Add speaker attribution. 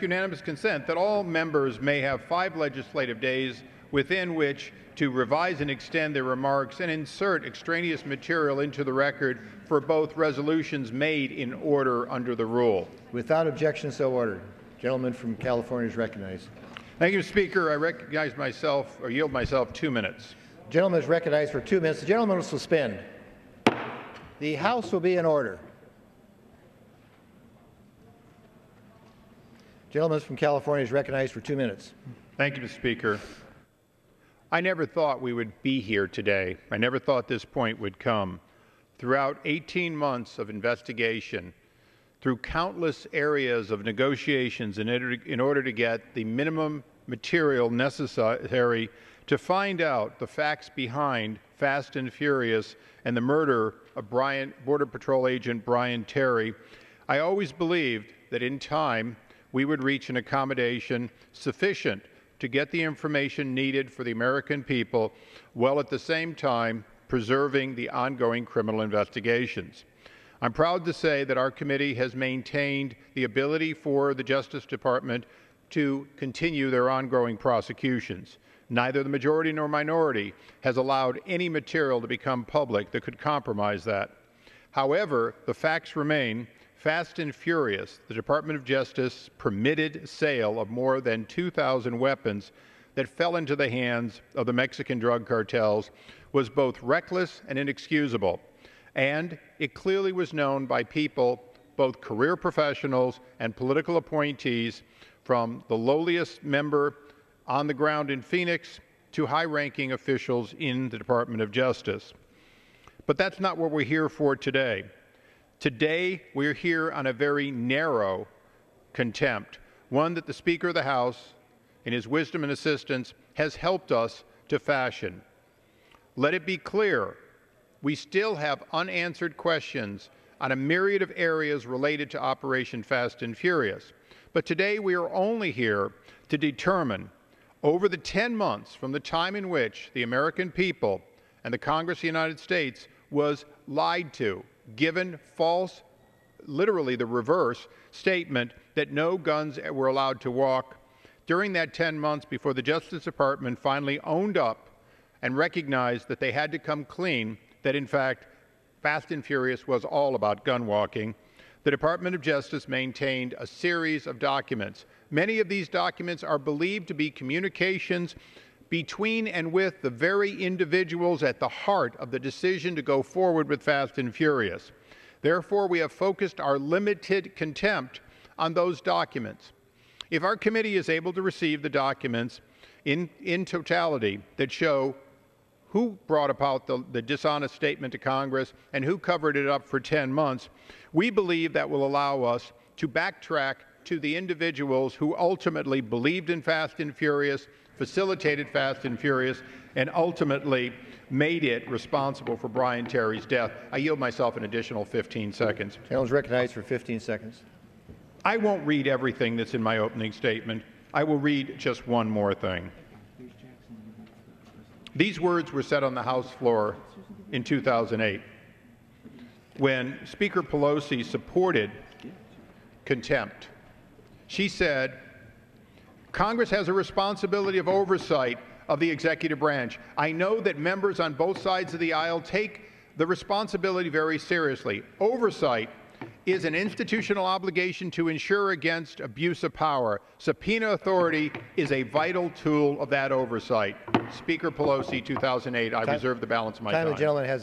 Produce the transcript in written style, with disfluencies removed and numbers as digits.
Speaker 1: Unanimous consent that all members may have 5 legislative days within which to revise and extend their remarks and insert extraneous material into the record for both resolutions made in order under the rule.
Speaker 2: Without objection, so ordered. Gentleman from California is recognized.
Speaker 1: Thank you, Speaker. I recognize myself, or yield myself, 2 minutes.
Speaker 2: Gentleman is recognized for 2 minutes. The gentleman will suspend. The House will be in order. Gentleman from California is recognized for 2 minutes.
Speaker 1: Thank you, Mr. Speaker. I never thought we would be here today. I never thought this point would come. Throughout 18 months of investigation, through countless areas of negotiations in order to get the minimum material necessary to find out the facts behind Fast and Furious and the murder of Border Patrol agent Brian Terry, I always believed that in time we would reach an accommodation sufficient to get the information needed for the American people, while at the same time preserving the ongoing criminal investigations. I'm proud to say that our committee has maintained the ability for the Justice Department to continue their ongoing prosecutions. Neither the majority nor minority has allowed any material to become public that could compromise that. However, the facts remain. Fast and Furious, the Department of Justice permitted sale of more than 2,000 weapons that fell into the hands of the Mexican drug cartels was both reckless and inexcusable. And it clearly was known by people, both career professionals and political appointees, from the lowliest member on the ground in Phoenix to high-ranking officials in the Department of Justice. But that's not what we're here for today. Today, we're here on a very narrow contempt, one that the Speaker of the House, in his wisdom and assistance, has helped us to fashion. Let it be clear, we still have unanswered questions on a myriad of areas related to Operation Fast and Furious. But today, we are only here to determine, over the 10 months from the time in which the American people and the Congress of the United States was lied to, given false, literally the reverse, statement that no guns were allowed to walk, during that 10 months before the Justice Department finally owned up and recognized that they had to come clean, that in fact Fast and Furious was all about gun walking, the Department of Justice maintained a series of documents. Many of these documents are believed to be communications between and with the very individuals at the heart of the decision to go forward with Fast and Furious. Therefore, we have focused our limited contempt on those documents. If our committee is able to receive the documents in totality that show who brought about the dishonest statement to Congress and who covered it up for 10 months, we believe that will allow us to backtrack to the individuals who ultimately believed in Fast and Furious, facilitated Fast and Furious, and ultimately made it responsible for Brian Terry's death. I yield myself an additional 15 seconds.
Speaker 2: Gentleman is recognized for 15 seconds.
Speaker 1: I won't read everything that's in my opening statement. I will read just one more thing. These words were said on the House floor in 2008 when Speaker Pelosi supported contempt. She said, "Congress has a responsibility of oversight of the executive branch. I know that members on both sides of the aisle take the responsibility very seriously. Oversight is an institutional obligation to ensure against abuse of power. Subpoena authority is a vital tool of that oversight." Speaker Pelosi, 2008. I reserve the balance of my time.
Speaker 2: The gentleman has